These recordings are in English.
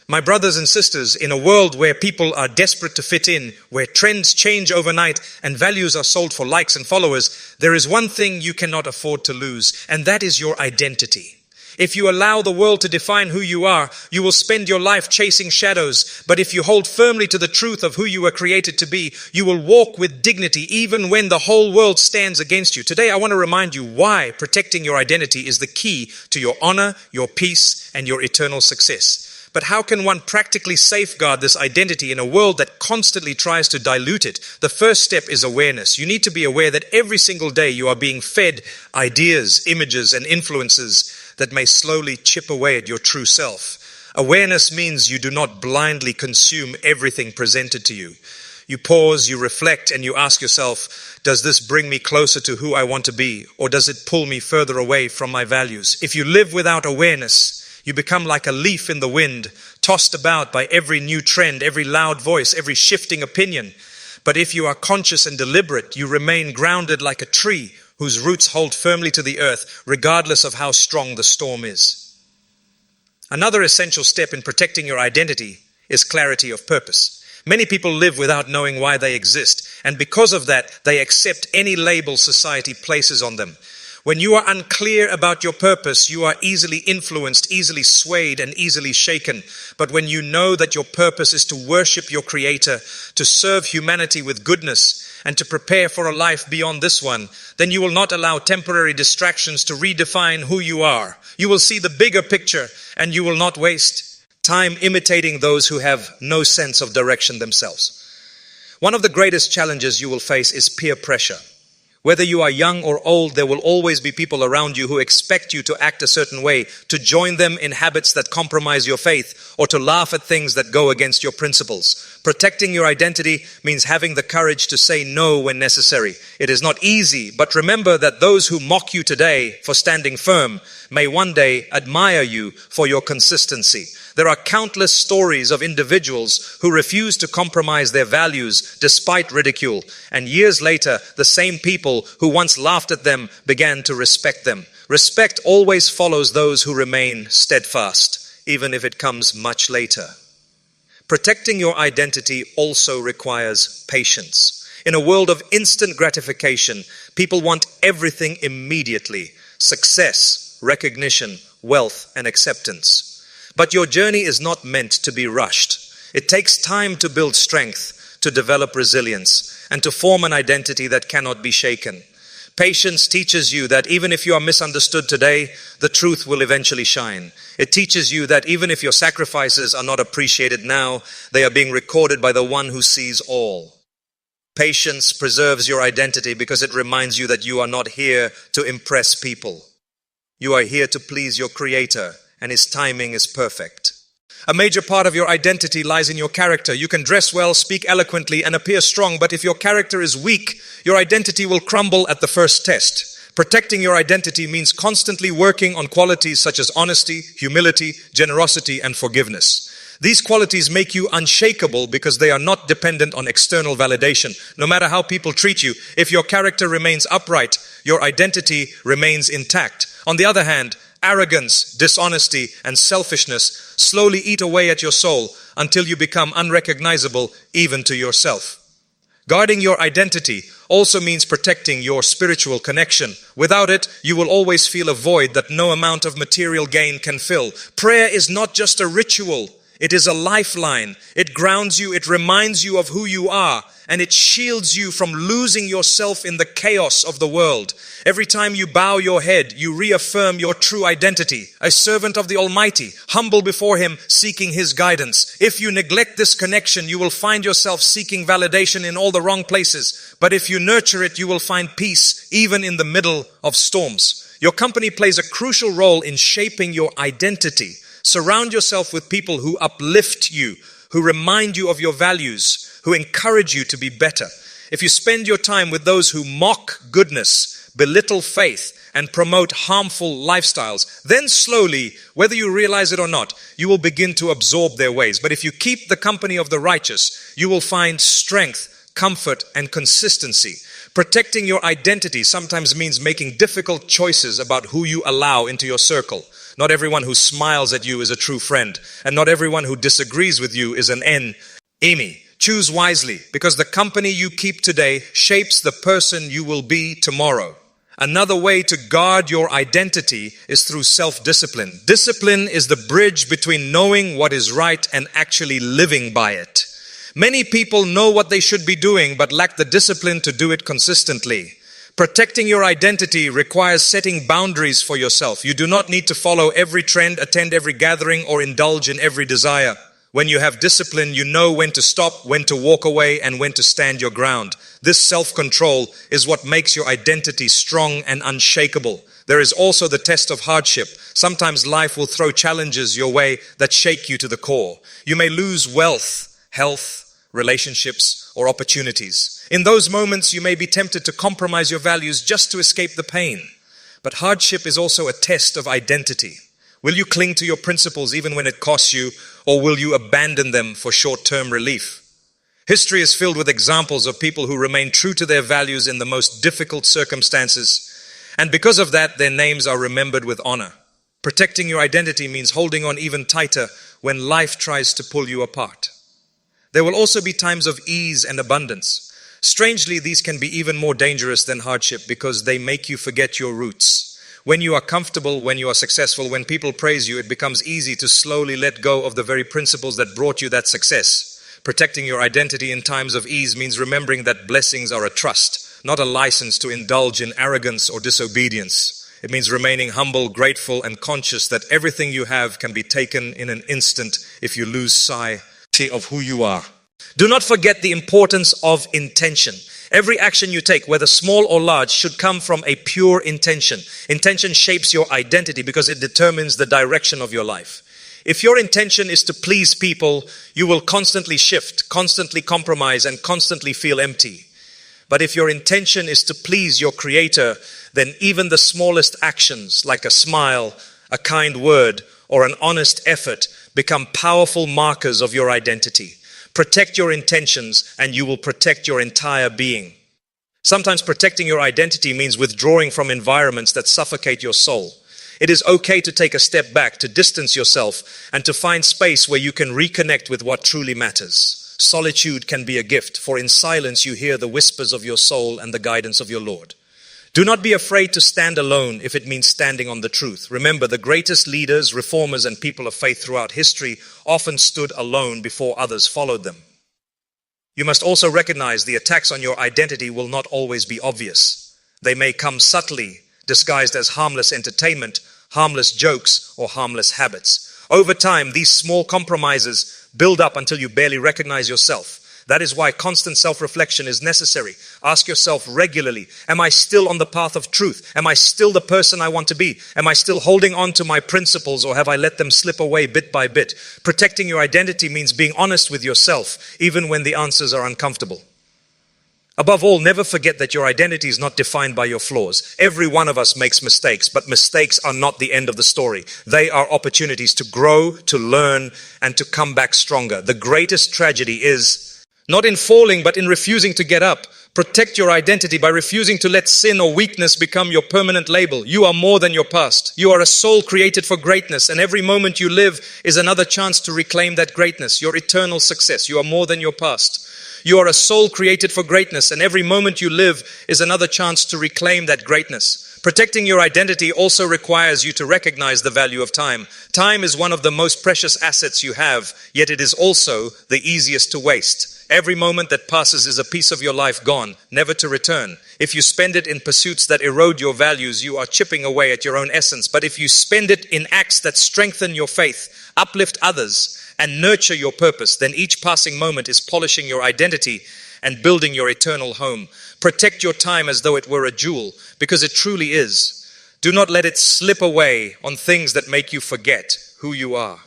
My brothers and sisters, in a world where people are desperate to fit in, where trends change overnight and values are sold for likes and followers, there is one thing you cannot afford to lose, and that is your identity. If you allow the world to define who you are, you will spend your life chasing shadows. But if you hold firmly to the truth of who you were created to be, you will walk with dignity even when the whole world stands against you. Today, I want to remind you why protecting your identity is the key to your honor, your peace, and your eternal success. But how can one practically safeguard this identity in a world that constantly tries to dilute it? The first step is awareness. You need to be aware that every single day you are being fed ideas, images, and influences that may slowly chip away at your true self. Awareness means you do not blindly consume everything presented to you. You pause, you reflect, and you ask yourself, does this bring me closer to who I want to be, or does it pull me further away from my values? If you live without awareness, you become like a leaf in the wind, tossed about by every new trend, every loud voice, every shifting opinion. But if you are conscious and deliberate, you remain grounded like a tree whose roots hold firmly to the earth, regardless of how strong the storm is. Another essential step in protecting your identity is clarity of purpose. Many people live without knowing why they exist, and because of that, they accept any label society places on them. When you are unclear about your purpose, you are easily influenced, easily swayed, and easily shaken. But when you know that your purpose is to worship your Creator, to serve humanity with goodness, and to prepare for a life beyond this one, then you will not allow temporary distractions to redefine who you are. You will see the bigger picture, and you will not waste time imitating those who have no sense of direction themselves. One of the greatest challenges you will face is peer pressure. Whether you are young or old, there will always be people around you who expect you to act a certain way, to join them in habits that compromise your faith, or to laugh at things that go against your principles. Protecting your identity means having the courage to say no when necessary. It is not easy, but remember that those who mock you today for standing firm may one day admire you for your consistency. There are countless stories of individuals who refuse to compromise their values despite ridicule, and years later, the same people who once laughed at them began to respect them. Respect always follows those who remain steadfast, even if it comes much later. Protecting your identity also requires patience. In a world of instant gratification, people want everything immediately: success, recognition, wealth, and acceptance. But your journey is not meant to be rushed. It takes time to build strength, to develop resilience, and to form an identity that cannot be shaken. Patience teaches you that even if you are misunderstood today, the truth will eventually shine. It teaches you that even if your sacrifices are not appreciated now, they are being recorded by the one who sees all. Patience preserves your identity because it reminds you that you are not here to impress people. You are here to please your Creator, and His timing is perfect. A major part of your identity lies in your character. You can dress well, speak eloquently, and appear strong, but if your character is weak, your identity will crumble at the first test. Protecting your identity means constantly working on qualities such as honesty, humility, generosity, and forgiveness. These qualities make you unshakable because they are not dependent on external validation. No matter how people treat you, if your character remains upright, your identity remains intact. On the other hand, arrogance, dishonesty, and selfishness slowly eat away at your soul until you become unrecognizable even to yourself. Guarding your identity also means protecting your spiritual connection. Without it, you will always feel a void that no amount of material gain can fill. Prayer is not just a ritual. It is a lifeline. It grounds you, it reminds you of who you are, and it shields you from losing yourself in the chaos of the world. Every time you bow your head, you reaffirm your true identity, a servant of the Almighty, humble before Him, seeking His guidance. If you neglect this connection, you will find yourself seeking validation in all the wrong places. But if you nurture it, you will find peace even in the middle of storms. Your company plays a crucial role in shaping your identity. Surround yourself with people who uplift you, who remind you of your values, who encourage you to be better. If you spend your time with those who mock goodness, belittle faith, and promote harmful lifestyles, then slowly, whether you realize it or not, you will begin to absorb their ways. But if you keep the company of the righteous, you will find strength, comfort, and consistency. Protecting your identity sometimes means making difficult choices about who you allow into your circle. Not everyone who smiles at you is a true friend, and not everyone who disagrees with you is an enemy. Choose wisely, because the company you keep today shapes the person you will be tomorrow. Another way to guard your identity is through self-discipline. Discipline is the bridge between knowing what is right and actually living by it. Many people know what they should be doing, but lack the discipline to do it consistently. Protecting your identity requires setting boundaries for yourself. You do not need to follow every trend, attend every gathering, or indulge in every desire. When you have discipline, you know when to stop, when to walk away, and when to stand your ground. This self-control is what makes your identity strong and unshakable. There is also the test of hardship. Sometimes life will throw challenges your way that shake you to the core. You may lose wealth, health, relationships, or opportunities. In those moments, you may be tempted to compromise your values just to escape the pain. But hardship is also a test of identity. Will you cling to your principles even when it costs you, or will you abandon them for short-term relief? History is filled with examples of people who remain true to their values in the most difficult circumstances, and because of that, their names are remembered with honor. Protecting your identity means holding on even tighter when life tries to pull you apart. There will also be times of ease and abundance. Strangely, these can be even more dangerous than hardship because they make you forget your roots. When you are comfortable, when you are successful, when people praise you, it becomes easy to slowly let go of the very principles that brought you that success. Protecting your identity in times of ease means remembering that blessings are a trust, not a license to indulge in arrogance or disobedience. It means remaining humble, grateful, and conscious that everything you have can be taken in an instant if you lose sight of who you are. Do not forget the importance of intention. Every action you take, whether small or large, should come from a pure intention. Intention shapes your identity because it determines the direction of your life. If your intention is to please people, you will constantly shift, constantly compromise, and constantly feel empty. But if your intention is to please your Creator, then even the smallest actions, like a smile, a kind word, or an honest effort, become powerful markers of your identity. Protect your intentions and you will protect your entire being. Sometimes protecting your identity means withdrawing from environments that suffocate your soul. It is okay to take a step back, to distance yourself, and to find space where you can reconnect with what truly matters. Solitude can be a gift, for in silence you hear the whispers of your soul and the guidance of your Lord. Do not be afraid to stand alone if it means standing on the truth. Remember, the greatest leaders, reformers, and people of faith throughout history often stood alone before others followed them. You must also recognize the attacks on your identity will not always be obvious. They may come subtly, disguised as harmless entertainment, harmless jokes, or harmless habits. Over time, these small compromises build up until you barely recognize yourself. That is why constant self-reflection is necessary. Ask yourself regularly, am I still on the path of truth? Am I still the person I want to be? Am I still holding on to my principles, or have I let them slip away bit by bit? Protecting your identity means being honest with yourself, even when the answers are uncomfortable. Above all, never forget that your identity is not defined by your flaws. Every one of us makes mistakes, but mistakes are not the end of the story. They are opportunities to grow, to learn, and to come back stronger. The greatest tragedy is not in falling, but in refusing to get up. Protect your identity by refusing to let sin or weakness become your permanent label. You are more than your past. You are a soul created for greatness, and every moment you live is another chance to reclaim that greatness, your eternal success. You are more than your past. You are a soul created for greatness, and every moment you live is another chance to reclaim that greatness. Protecting your identity also requires you to recognize the value of time. Time is one of the most precious assets you have, yet it is also the easiest to waste. Every moment that passes is a piece of your life gone, never to return. If you spend it in pursuits that erode your values, you are chipping away at your own essence. But if you spend it in acts that strengthen your faith, uplift others, and nurture your purpose, then each passing moment is polishing your identity and building your eternal home. Protect your time as though it were a jewel, because it truly is. Do not let it slip away on things that make you forget who you are.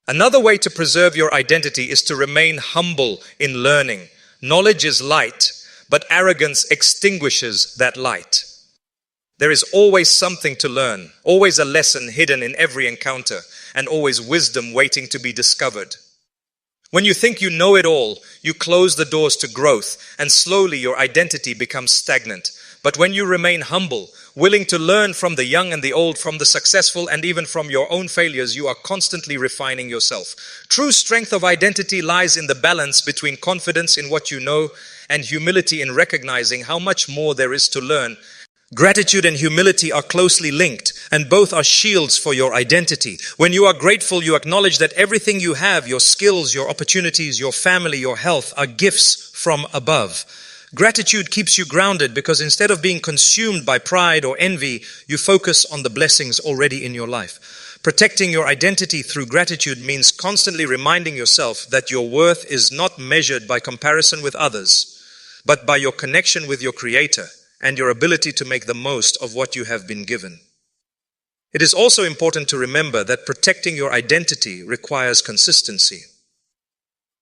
Another way to preserve your identity is to remain humble in learning. Knowledge is light, but arrogance extinguishes that light. There is always something to learn, always a lesson hidden in every encounter, and always wisdom waiting to be discovered. When you think you know it all, you close the doors to growth, and slowly your identity becomes stagnant. But when you remain humble, Willing to learn from the young and the old, from the successful, and even from your own failures, you are constantly refining yourself. True strength of identity lies in the balance between confidence in what you know and humility in recognizing how much more there is to learn. Gratitude and humility are closely linked, and both are shields for your identity. When you are grateful, you acknowledge that everything you have, your skills, your opportunities, your family, your health, are gifts from above. Gratitude keeps you grounded because instead of being consumed by pride or envy, you focus on the blessings already in your life. Protecting your identity through gratitude means constantly reminding yourself that your worth is not measured by comparison with others, but by your connection with your Creator and your ability to make the most of what you have been given. It is also important to remember that protecting your identity requires consistency.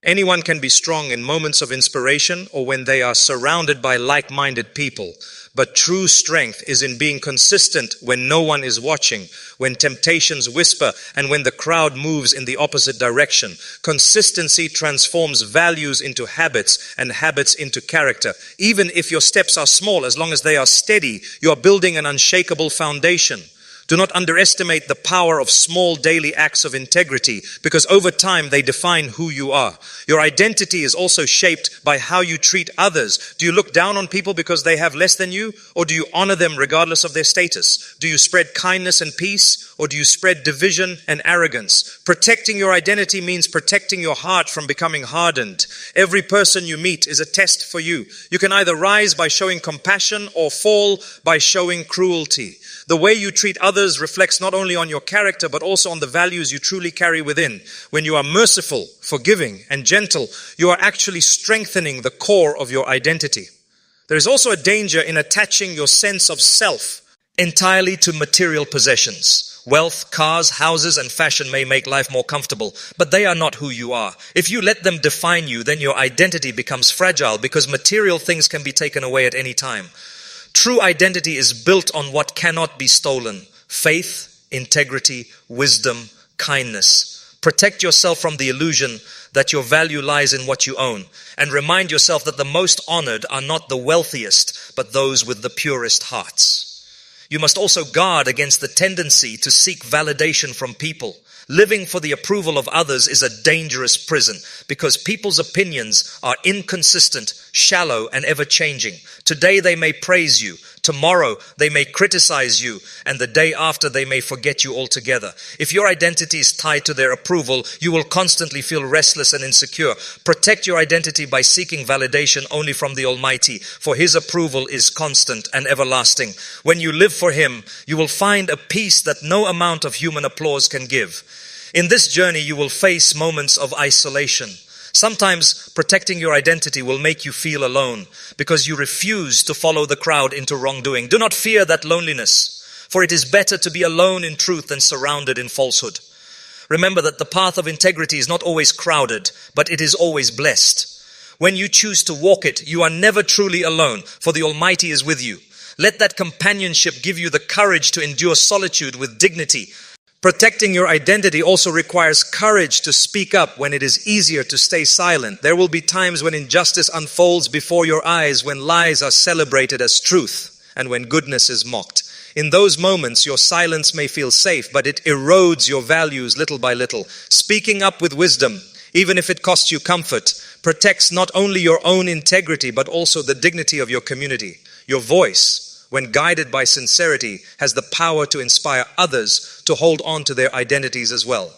Anyone can be strong in moments of inspiration or when they are surrounded by like-minded people, but true strength is in being consistent when no one is watching, when temptations whisper, and when the crowd moves in the opposite direction. Consistency transforms values into habits and habits into character. Even if your steps are small, as long as they are steady, you are building an unshakable foundation. Do not underestimate the power of small daily acts of integrity, because over time they define who you are. Your identity is also shaped by how you treat others. Do you look down on people because they have less than you, or do you honor them regardless of their status? Do you spread kindness and peace, or do you spread division and arrogance? Protecting your identity means protecting your heart from becoming hardened. Every person you meet is a test for you. You can either rise by showing compassion or fall by showing cruelty. The way you treat others reflects not only on your character, but also on the values you truly carry within. When you are merciful, forgiving, and gentle, you are actually strengthening the core of your identity. There is also a danger in attaching your sense of self entirely to material possessions. Wealth, cars, houses, and fashion may make life more comfortable, but they are not who you are. If you let them define you, then your identity becomes fragile because material things can be taken away at any time. True identity is built on what cannot be stolen: faith, integrity, wisdom, kindness. Protect yourself from the illusion that your value lies in what you own, and remind yourself that the most honored are not the wealthiest, but those with the purest hearts. You must also guard against the tendency to seek validation from people. Living for the approval of others is a dangerous prison because people's opinions are inconsistent, shallow, and ever-changing. Today they may praise you, tomorrow they may criticize you, and the day after they may forget you altogether. If your identity is tied to their approval, you will constantly feel restless and insecure. Protect your identity by seeking validation only from the Almighty, for His approval is constant and everlasting. When you live for Him, you will find a peace that no amount of human applause can give. In this journey, you will face moments of isolation. Sometimes protecting your identity will make you feel alone because you refuse to follow the crowd into wrongdoing. Do not fear that loneliness, for it is better to be alone in truth than surrounded in falsehood. Remember that the path of integrity is not always crowded, but it is always blessed. When you choose to walk it, you are never truly alone, for the Almighty is with you. Let that companionship give you the courage to endure solitude with dignity. Protecting your identity also requires courage to speak up when it is easier to stay silent. There will be times when injustice unfolds before your eyes, when lies are celebrated as truth, and when goodness is mocked. In those moments, your silence may feel safe, but it erodes your values little by little. Speaking up with wisdom, even if it costs you comfort, protects not only your own integrity, but also the dignity of your community. Your voice, when guided by sincerity, has the power to inspire others to hold on to their identities as well.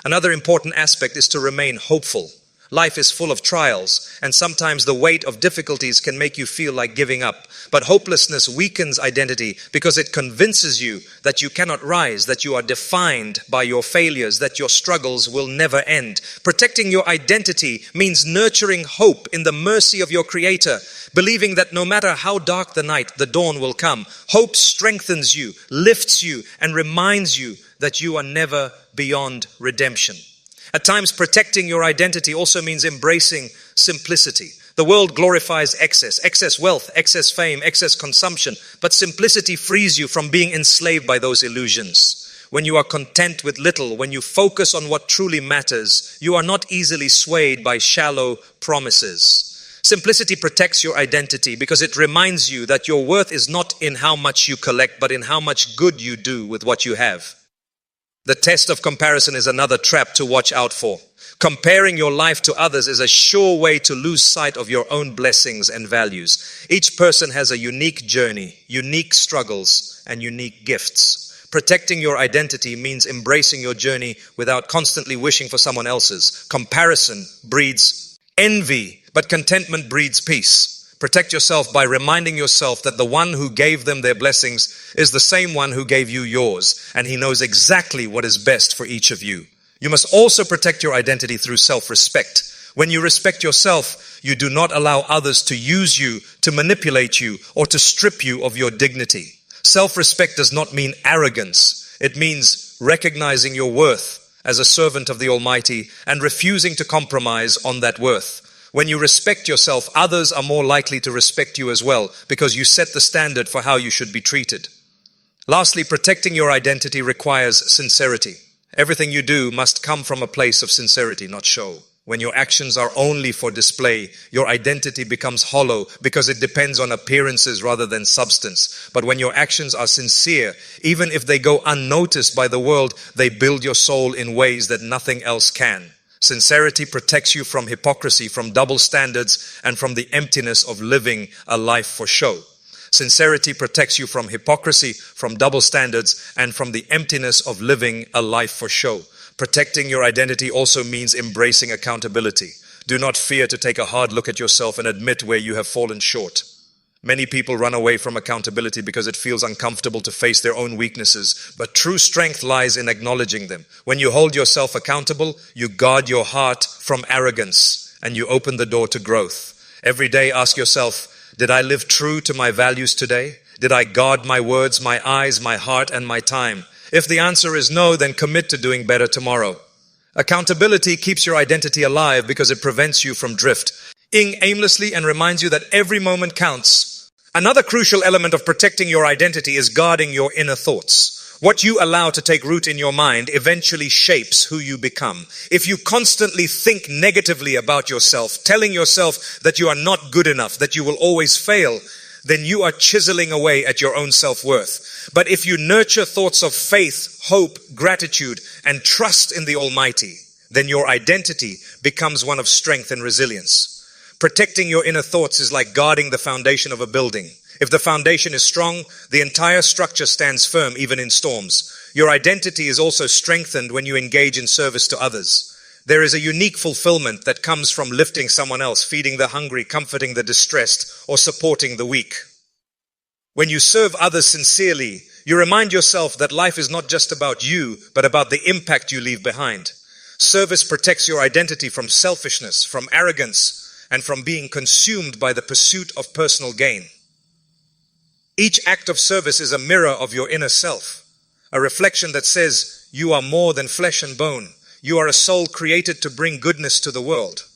Another important aspect is to remain hopeful. Life is full of trials, and sometimes the weight of difficulties can make you feel like giving up. But hopelessness weakens identity because it convinces you that you cannot rise, that you are defined by your failures, that your struggles will never end. Protecting your identity means nurturing hope in the mercy of your Creator, believing that no matter how dark the night, the dawn will come. Hope strengthens you, lifts you, and reminds you that you are never beyond redemption. At times, protecting your identity also means embracing simplicity. The world glorifies excess wealth, excess fame, excess consumption, but simplicity frees you from being enslaved by those illusions. When you are content with little, when you focus on what truly matters, you are not easily swayed by shallow promises. Simplicity protects your identity because it reminds you that your worth is not in how much you collect, but in how much good you do with what you have. The test of comparison is another trap to watch out for. Comparing your life to others is a sure way to lose sight of your own blessings and values. Each person has a unique journey, unique struggles, and unique gifts. Protecting your identity means embracing your journey without constantly wishing for someone else's. Comparison breeds envy, but contentment breeds peace. Protect yourself by reminding yourself that the one who gave them their blessings is the same one who gave you yours, and he knows exactly what is best for each of you. You must also protect your identity through self-respect. When you respect yourself, you do not allow others to use you, to manipulate you, or to strip you of your dignity. Self-respect does not mean arrogance. It means recognizing your worth as a servant of the Almighty and refusing to compromise on that worth. When you respect yourself, others are more likely to respect you as well because you set the standard for how you should be treated. Lastly, protecting your identity requires sincerity. Everything you do must come from a place of sincerity, not show. When your actions are only for display, your identity becomes hollow because it depends on appearances rather than substance. But when your actions are sincere, even if they go unnoticed by the world, they build your soul in ways that nothing else can. Sincerity protects you from hypocrisy, from double standards, and from the emptiness of living a life for show. Sincerity protects you from hypocrisy, from double standards, and from the emptiness of living a life for show. Protecting your identity also means embracing accountability. Do not fear to take a hard look at yourself and admit where you have fallen short. Many people run away from accountability because it feels uncomfortable to face their own weaknesses, but true strength lies in acknowledging them. When you hold yourself accountable, you guard your heart from arrogance and you open the door to growth. Every day ask yourself, did I live true to my values today? Did I guard my words, my eyes, my heart, and my time? If the answer is no, then commit to doing better tomorrow. Accountability keeps your identity alive because it prevents you from drifting aimlessly and reminds you that every moment counts. Another crucial element of protecting your identity is guarding your inner thoughts. What you allow to take root in your mind eventually shapes who you become. If you constantly think negatively about yourself, telling yourself that you are not good enough, that you will always fail, then you are chiseling away at your own self-worth. But if you nurture thoughts of faith, hope, gratitude, and trust in the Almighty, then your identity becomes one of strength and resilience. Protecting your inner thoughts is like guarding the foundation of a building. If the foundation is strong, the entire structure stands firm even in storms. Your identity is also strengthened when you engage in service to others. There is a unique fulfillment that comes from lifting someone else, feeding the hungry, comforting the distressed, or supporting the weak. When you serve others sincerely, you remind yourself that life is not just about you, but about the impact you leave behind. Service protects your identity from selfishness, from arrogance, and from being consumed by the pursuit of personal gain. Each act of service is a mirror of your inner self, a reflection that says you are more than flesh and bone. You are a soul created to bring goodness to the world.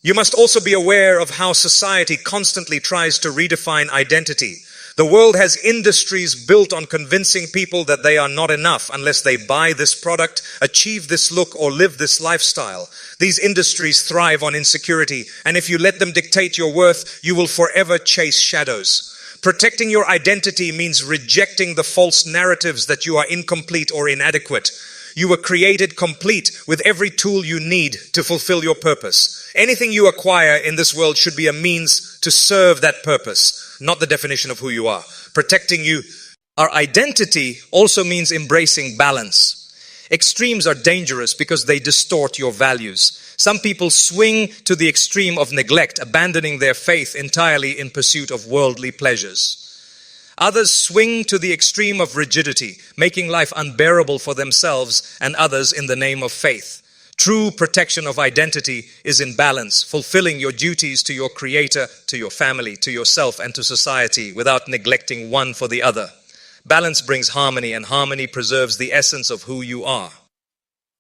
You must also be aware of how society constantly tries to redefine identity. The world has industries built on convincing people that they are not enough unless they buy this product, achieve this look, or live this lifestyle. These industries thrive on insecurity, and if you let them dictate your worth, you will forever chase shadows. Protecting your identity means rejecting the false narratives that you are incomplete or inadequate. You were created complete with every tool you need to fulfill your purpose. Anything you acquire in this world should be a means to serve that purpose, not the definition of who you are. Protecting our identity also means embracing balance. Extremes are dangerous because they distort your values. Some people swing to the extreme of neglect, abandoning their faith entirely in pursuit of worldly pleasures. Others swing to the extreme of rigidity, making life unbearable for themselves and others in the name of faith. True protection of identity is in balance, fulfilling your duties to your Creator, to your family, to yourself, and to society without neglecting one for the other. Balance brings harmony, and harmony preserves the essence of who you are.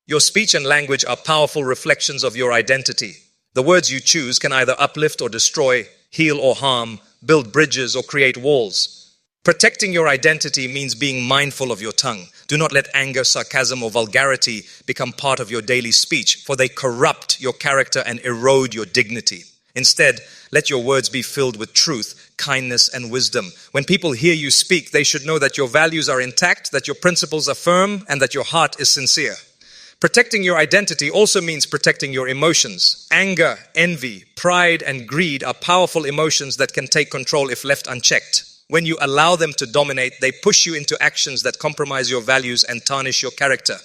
Your speech and language are powerful reflections of your identity. The words you choose can either uplift or destroy, heal or harm, build bridges or create walls. Protecting your identity means being mindful of your tongue. Do not let anger, sarcasm, or vulgarity become part of your daily speech, for they corrupt your character and erode your dignity. Instead, let your words be filled with truth, kindness, and wisdom. When people hear you speak, they should know that your values are intact, that your principles are firm, and that your heart is sincere. Protecting your identity also means protecting your emotions. Anger, envy, pride, and greed are powerful emotions that can take control if left unchecked. When you allow them to dominate, they push you into actions that compromise your values and tarnish your character.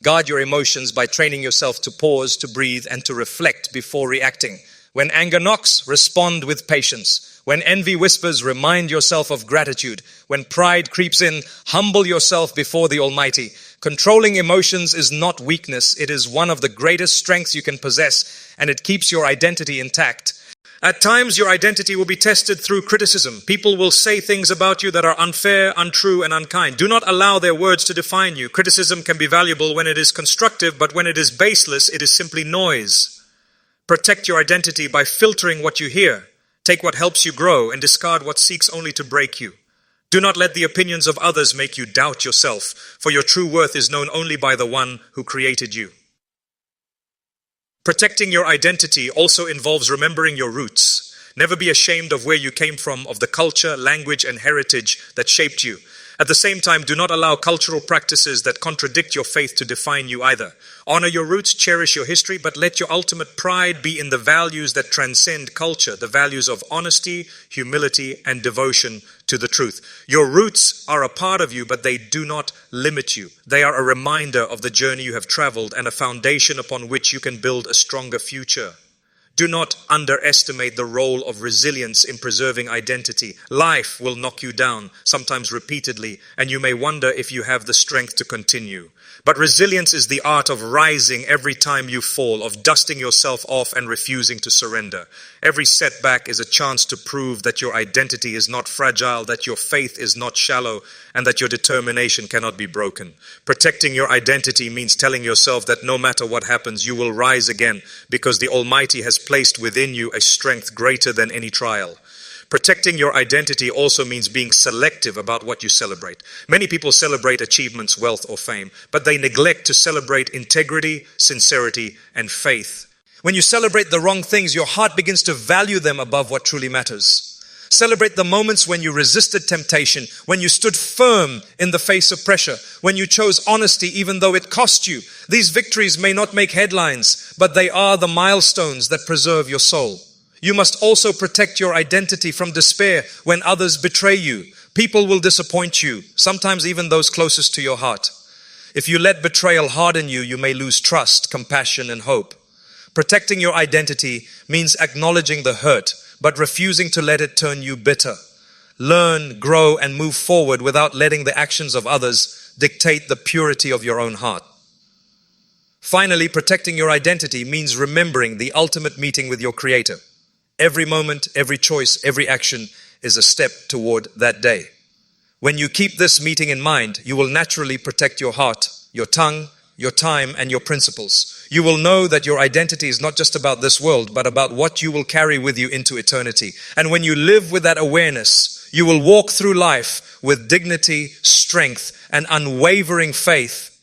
Guard your emotions by training yourself to pause, to breathe, and to reflect before reacting. When anger knocks, respond with patience. When envy whispers, remind yourself of gratitude. When pride creeps in, humble yourself before the Almighty. Controlling emotions is not weakness. It is one of the greatest strengths you can possess, and it keeps your identity intact. At times, your identity will be tested through criticism. People will say things about you that are unfair, untrue, and unkind. Do not allow their words to define you. Criticism can be valuable when it is constructive, but when it is baseless, it is simply noise. Protect your identity by filtering what you hear. Take what helps you grow and discard what seeks only to break you. Do not let the opinions of others make you doubt yourself, for your true worth is known only by the one who created you. Protecting your identity also involves remembering your roots. Never be ashamed of where you came from, of the culture, language, and heritage that shaped you. At the same time, do not allow cultural practices that contradict your faith to define you either. Honor your roots, cherish your history, but let your ultimate pride be in the values that transcend culture, the values of honesty, humility, and devotion to the truth. Your roots are a part of you, but they do not limit you. They are a reminder of the journey you have traveled and a foundation upon which you can build a stronger future. Do not underestimate the role of resilience in preserving identity. Life will knock you down, sometimes repeatedly, and you may wonder if you have the strength to continue. But resilience is the art of rising every time you fall, of dusting yourself off and refusing to surrender. Every setback is a chance to prove that your identity is not fragile, that your faith is not shallow, and that your determination cannot be broken. Protecting your identity means telling yourself that no matter what happens, you will rise again, because the Almighty has placed within you a strength greater than any trial. Protecting your identity also means being selective about what you celebrate. Many people celebrate achievements, wealth, or fame, but they neglect to celebrate integrity, sincerity, and faith. When you celebrate the wrong things, your heart begins to value them above what truly matters. Celebrate the moments when you resisted temptation, when you stood firm in the face of pressure, when you chose honesty even though it cost you. These victories may not make headlines, but they are the milestones that preserve your soul. You must also protect your identity from despair when others betray you. People will disappoint you, sometimes even those closest to your heart. If you let betrayal harden you, you may lose trust, compassion, and hope. Protecting your identity means acknowledging the hurt, but refusing to let it turn you bitter. Learn, grow, and move forward without letting the actions of others dictate the purity of your own heart. Finally, protecting your identity means remembering the ultimate meeting with your Creator. Every moment, every choice, every action is a step toward that day. When you keep this meeting in mind, you will naturally protect your heart, your tongue, your time, and your principles. You will know that your identity is not just about this world, but about what you will carry with you into eternity. And when you live with that awareness, you will walk through life with dignity, strength, and unwavering faith,